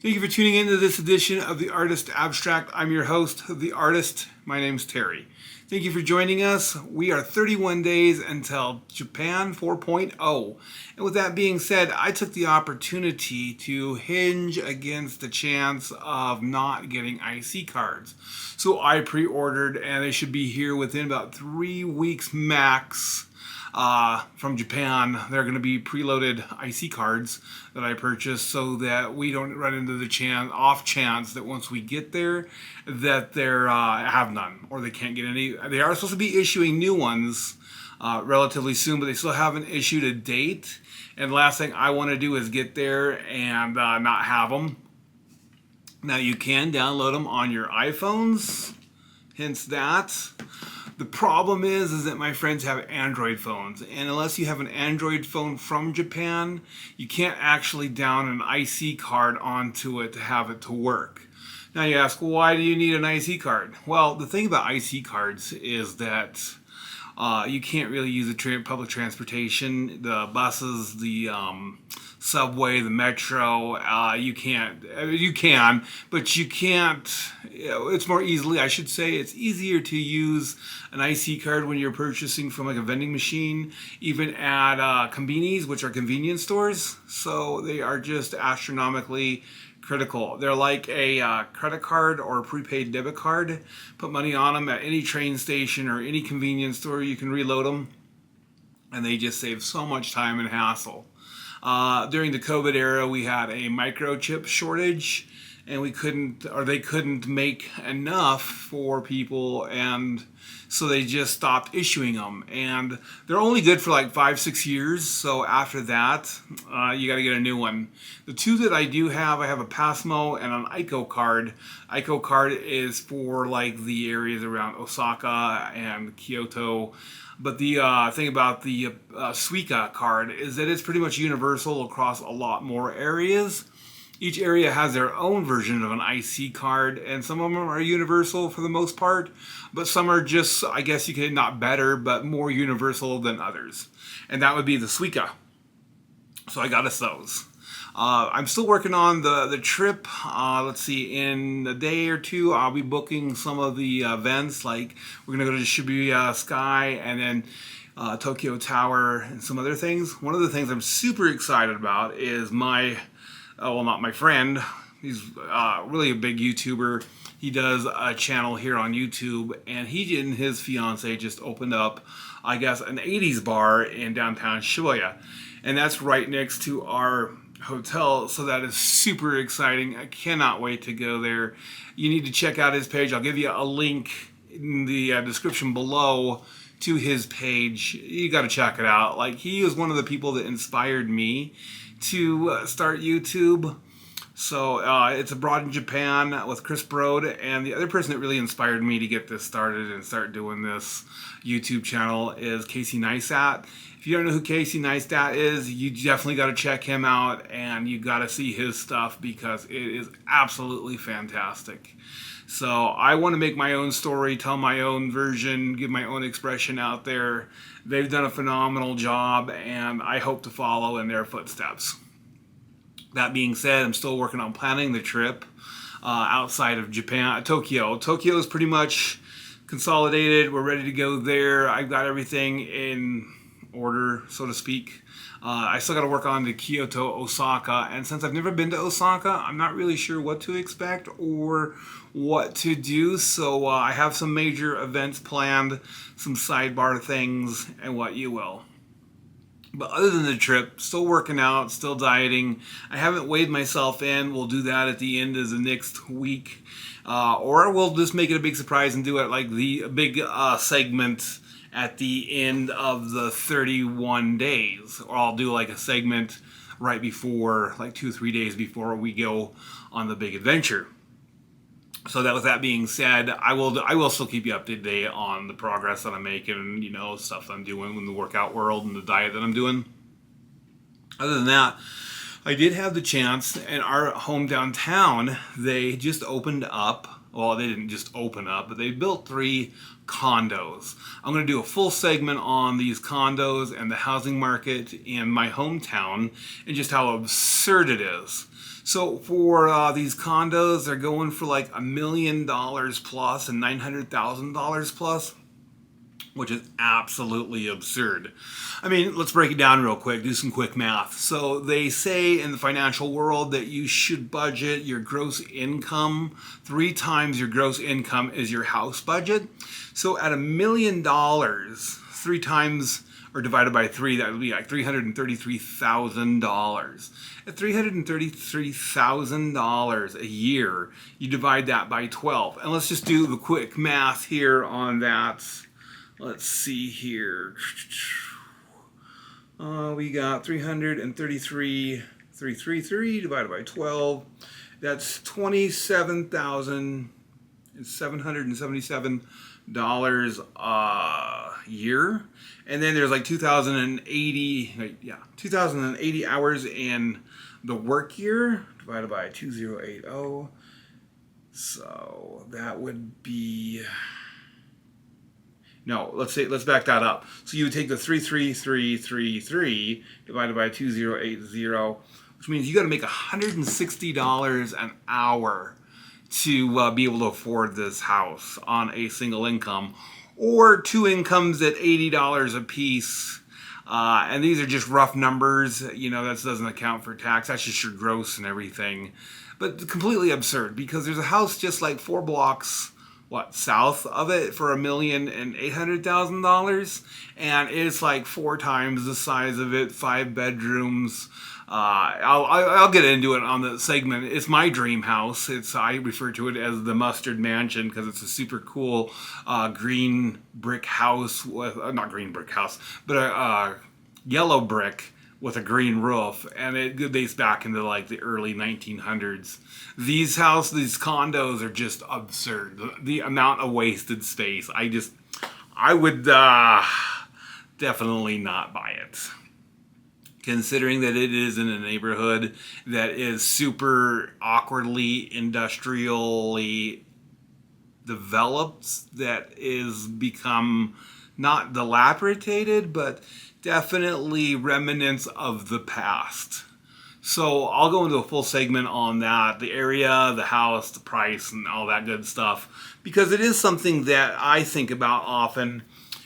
Thank you for tuning in to this edition of The Artist Abstract. I'm your host, The Artist. My name's Terry. Thank you for joining us. We are 31 days until Japan 4.0. And with that being said, I took the opportunity to hinge against the chance of not getting IC cards. So I pre-ordered and they should be here within about 3 weeks max. From Japan. They're going to be preloaded IC cards that I purchased so that we don't run into the off chance that once we get there that they're have none or they can't get any. They are supposed to be issuing new ones relatively soon, but they still haven't issued a date. And the last thing I want to do is get there and not have them. Now you can download them on your iPhones, hence that. The problem is that my friends have Android phones, and unless you have an Android phone from Japan, you can't actually down an IC card onto it to have it to work. Now you ask, well, why do you need an IC card? Well, the thing about IC cards is that you can't really use the public transportation, the buses, the subway, the metro. You can't. You can, but you can't. It's more easily. I should say it's easier to use an IC card when you're purchasing from like a vending machine, even at convenies, which are convenience stores. So they are just astronomically critical. They're like a credit card or a prepaid debit card. Put money on them at any train station or any convenience store. You can reload them, and they just save so much time and hassle. During the COVID era, we had a microchip shortage, and they couldn't make enough for people, and so they just stopped issuing them. And they're only good for like 5-6 years. So after that, you got to get a new one. The two that I do have, I have a Passmo and an ICO card. ICO card is for like the areas around Osaka and Kyoto. But the thing about the Suica card is that it's pretty much universal across a lot more areas. Each area has their own version of an IC card, and some of them are universal for the most part, but some are just, I guess you could, not better, but more universal than others. And that would be the Suica. So I got us those. I'm still working on the trip. Let's see, in a day or two, I'll be booking some of the events. Like we're gonna go to Shibuya Sky and then Tokyo Tower and some other things. One of the things I'm super excited about is not my friend. He's really a big YouTuber. He does a channel here on YouTube, and he and his fiance just opened up, I guess, an 80s bar in downtown Shibuya. And that's right next to our hotel, so that is super exciting. I cannot wait to go there. You need to check out his page. I'll give you a link in the description below to his page. You got to check it out. Like, he was one of the people that inspired me to start YouTube. So it's abroad in Japan with Chris Brode, and the other person that really inspired me to get this started and start doing this YouTube channel is Casey Neistat. If you don't know who Casey Neistat is, you definitely got to check him out, and you got to see his stuff because it is absolutely fantastic. So I want to make my own story, tell my own version, give my own expression out there. They've done a phenomenal job, and I hope to follow in their footsteps. That being said, I'm still working on planning the trip outside of Japan, Tokyo. Tokyo is pretty much consolidated. We're ready to go there. I've got everything in order, so to speak. I still got to work on the Kyoto, Osaka, and since I've never been to Osaka, I'm not really sure what to expect or what to do. So I have some major events planned, some sidebar things, and what you will. But other than the trip, still working out, still dieting. I haven't weighed myself in. We'll do that at the end of the next week. Or we'll just make it a big surprise and do it like the big segment at the end of the 31 days. Or I'll do like a segment right before, like 2 or 3 days before we go on the big adventure. So that with that being said, I will still keep you up to date on the progress that I'm making and, you know, stuff that I'm doing in the workout world and the diet that I'm doing. Other than that, I did have the chance in our hometown town. They just opened up. Well, they didn't just open up, but they built 3 condos. I'm going to do a full segment on these condos and the housing market in my hometown and just how absurd it is. So for these condos, they're going for like $1 million plus and $900,000 plus, which is absolutely absurd. I mean, let's break it down real quick, do some quick math. So they say in the financial world that you should budget your gross income 3 times your gross income is your house budget. So at $1 million, 3 times or divided by 3, that would be like $333,000. At $333,000 a year, you divide that by 12. And let's just do the quick math here on that. Let's see here. We got 333 divided by 12. That's $27,777 a year. And then there's like 2,080 hours in the work year divided by 2080. So that would be, no, let's back that up. So you would take the 33333 divided by 2080, which means you got to make $160 an hour to be able to afford this house on a single income, or 2 incomes at $80 a piece. And these are just rough numbers. You know, that doesn't account for tax. That's just your gross and everything. But completely absurd, because there's a house just like 4 blocks south of it for $1,800,000, and it's like 4 times the size of it, 5 bedrooms. I'll get into it on the segment. It's my dream house. I refer to it as the Mustard Mansion because it's a super cool green brick house with not green brick house, but a yellow brick with a green roof, and it dates back into like the early 1900s. These condos are just absurd. The amount of wasted space. I would definitely not buy it. Considering that it is in a neighborhood that is super awkwardly industrially developed, that is become not dilapidated, but definitely remnants of the past. So I'll go into a full segment on that, the area, the house, the price, and all that good stuff, because it is something that I think about often,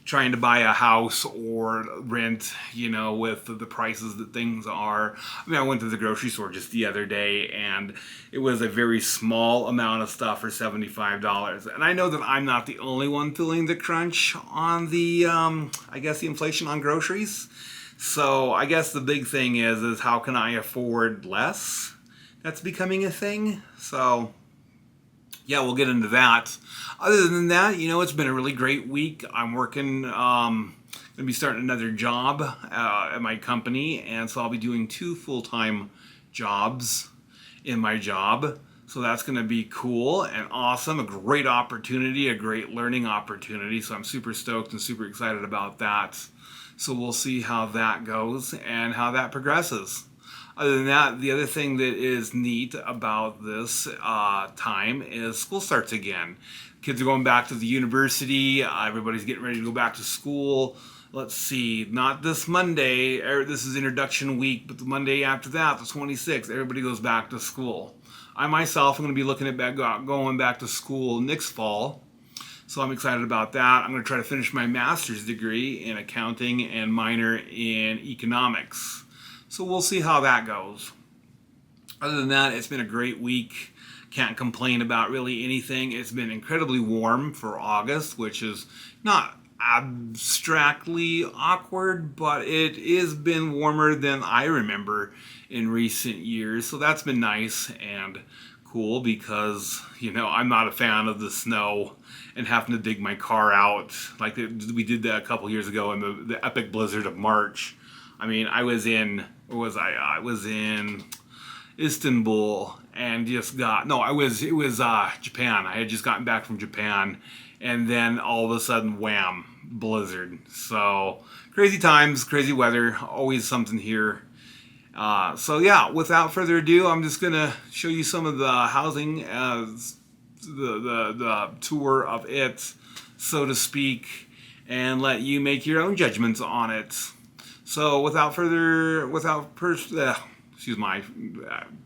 trying to buy a house or rent, you know, with the prices that things are. I mean, I went to the grocery store just the other day, and it was a very small amount of stuff for $75. And I know that I'm not the only one feeling the crunch on the, I guess, the inflation on groceries. So I guess the big thing is how can I afford less? That's becoming a thing. So yeah, we'll get into that. Other than that, you know, it's been a really great week. I'm working, going to be starting another job at my company, and so I'll be doing 2 full-time jobs in my job. So that's going to be cool and awesome, a great opportunity, a great learning opportunity. So I'm super stoked and super excited about that. So we'll see how that goes and how that progresses. Other than that, the other thing that is neat about this time is school starts again. Kids are going back to the university. Everybody's getting ready to go back to school. Let's see, not this Monday. This is introduction week, but the Monday after that, the 26th, everybody goes back to school. I myself am going to be looking at going back to school next fall. So I'm excited about that. I'm going to try to finish my master's degree in accounting and minor in economics. So we'll see how that goes. Other than that, it's been a great week. Can't complain about really anything. It's been incredibly warm for August, which is not abstractly awkward, but it has been warmer than I remember in recent years. So that's been nice and cool because, you know, I'm not a fan of the snow and having to dig my car out like we did that a couple years ago in the epic blizzard of March. I mean, I was in, where was I? I was in Istanbul and it was Japan. I had just gotten back from Japan, and then all of a sudden, wham, blizzard. So crazy times, crazy weather, always something here. So yeah, without further ado, I'm just gonna show you some of the housing as the tour of it, so to speak, and let you make your own judgments on it. So excuse my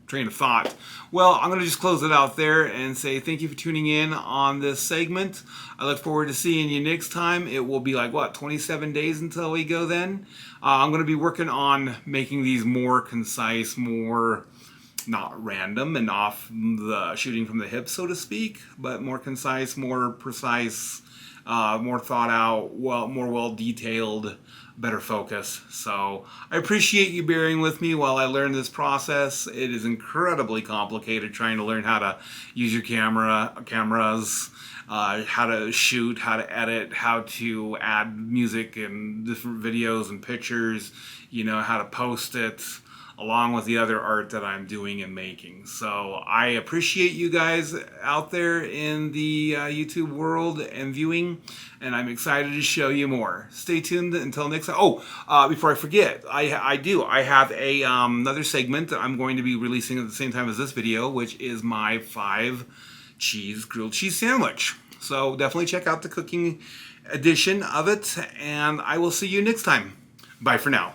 train of thought. Well, I'm going to just close it out there and say thank you for tuning in on this segment. I look forward to seeing you next time. It will be like, what, 27 days until we go then? I'm going to be working on making these more concise, more not random and off the shooting from the hip, so to speak, but more concise, more precise, more thought out, more well detailed, better focus. So I appreciate you bearing with me while I learn this process. It is incredibly complicated trying to learn how to use your cameras, how to shoot, how to edit, how to add music and different videos and pictures, how to post it, along with the other art that I'm doing and making. So I appreciate you guys out there in the YouTube world and viewing, and I'm excited to show you more. Stay tuned until next time. Oh, before I forget, I have a another segment that I'm going to be releasing at the same time as this video, which is my 5-cheese grilled cheese sandwich. So definitely check out the cooking edition of it, and I will see you next time. Bye for now.